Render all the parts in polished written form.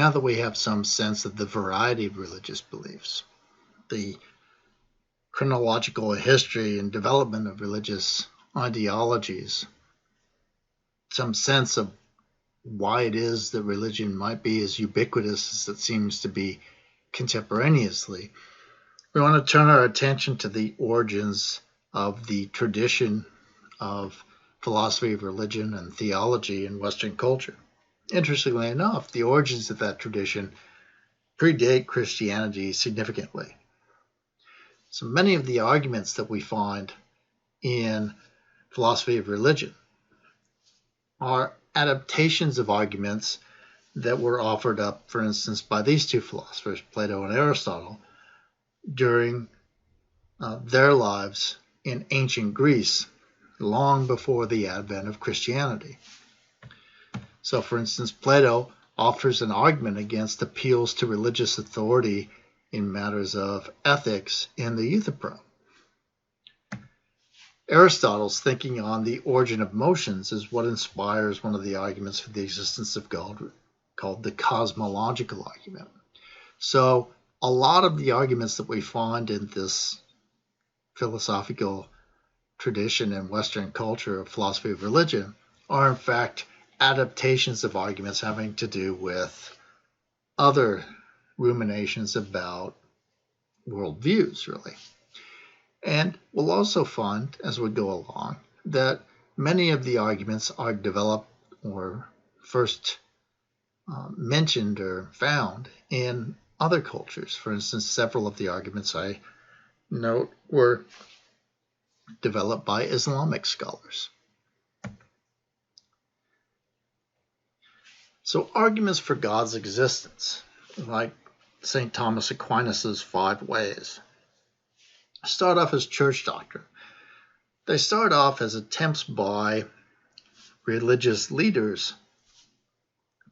now that we have some sense of the variety of religious beliefs, the chronological history and development of religious ideologies, some sense of why it is that religion might be as ubiquitous as it seems to be contemporaneously, we want to turn our attention to the origins of the tradition of philosophy of religion and theology in Western culture. Interestingly enough, the origins of that tradition predate Christianity significantly. So many of the arguments that we find in philosophy of religion are adaptations of arguments that were offered up, for instance, by these two philosophers, Plato and Aristotle, during their lives in ancient Greece, long before the advent of Christianity. So, for instance, Plato offers an argument against appeals to religious authority in matters of ethics in the Euthyphro. Aristotle's thinking on the origin of motions is what inspires one of the arguments for the existence of God, called the cosmological argument. So a lot of the arguments that we find in this philosophical tradition in Western culture of philosophy of religion are in fact adaptations of arguments having to do with other ruminations about worldviews, really. And we'll also find, as we go along, that many of the arguments are developed or first mentioned or found in other cultures. For instance, several of the arguments I note were developed by Islamic scholars. So arguments for God's existence, like St. Thomas Aquinas' 5 ways, start off as church doctrine. They start off as attempts by religious leaders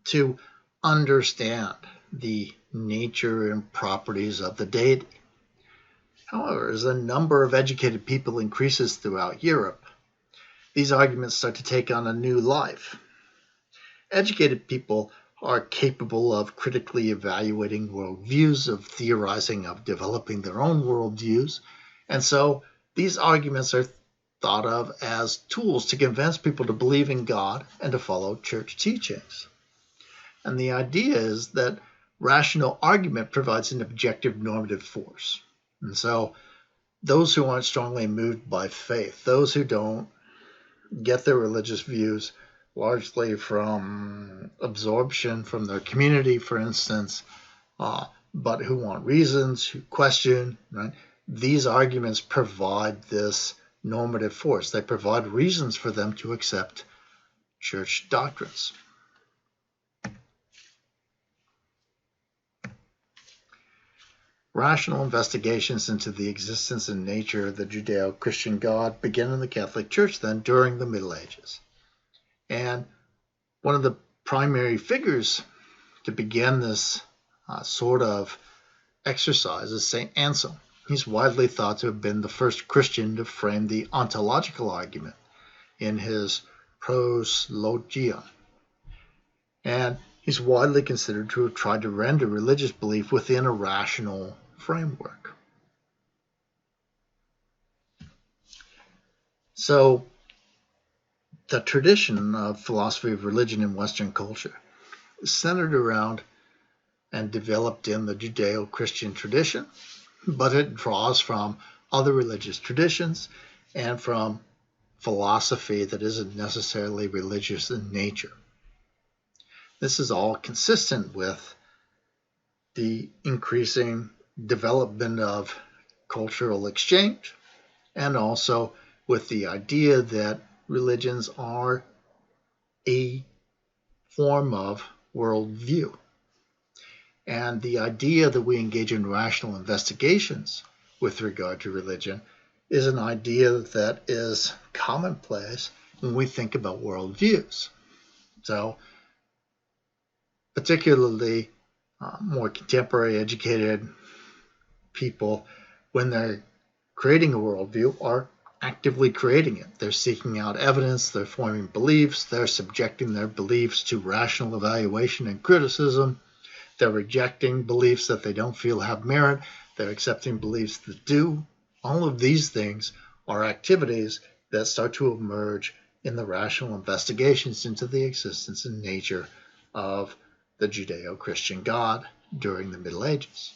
to understand the nature and properties of the deity. However, as the number of educated people increases throughout Europe, these arguments start to take on a new life. Educated people are capable of critically evaluating worldviews, of theorizing, of developing their own worldviews, and so these arguments are thought of as tools to convince people to believe in God and to follow church teachings. And the idea is that rational argument provides an objective normative force. And so those who aren't strongly moved by faith, those who don't get their religious views largely from absorption from their community, for instance, but who want reasons, who question, right? These arguments provide this normative force. They provide reasons for them to accept church doctrines. Rational investigations into the existence and nature of the Judeo-Christian God begin in the Catholic Church then during the Middle Ages. And one of the primary figures to begin this sort of exercise is St. Anselm. He's widely thought to have been the first Christian to frame the ontological argument in his Proslogia. And he's widely considered to have tried to render religious belief within a rational framework. So the tradition of philosophy of religion in Western culture is centered around and developed in the Judeo-Christian tradition, but it draws from other religious traditions and from philosophy that isn't necessarily religious in nature. This is all consistent with the increasing development of cultural exchange and also with the idea that religions are a form of worldview. And the idea that we engage in rational investigations with regard to religion is an idea that is commonplace when we think about worldviews. So, particularly more contemporary educated people, when they're creating a worldview, are actively creating it. They're seeking out evidence, they're forming beliefs, they're subjecting their beliefs to rational evaluation and criticism, They're rejecting beliefs that they don't feel have merit. They're accepting beliefs that do. All of these things are activities that start to emerge in the rational investigations into the existence and nature of the Judeo-Christian God during the Middle Ages.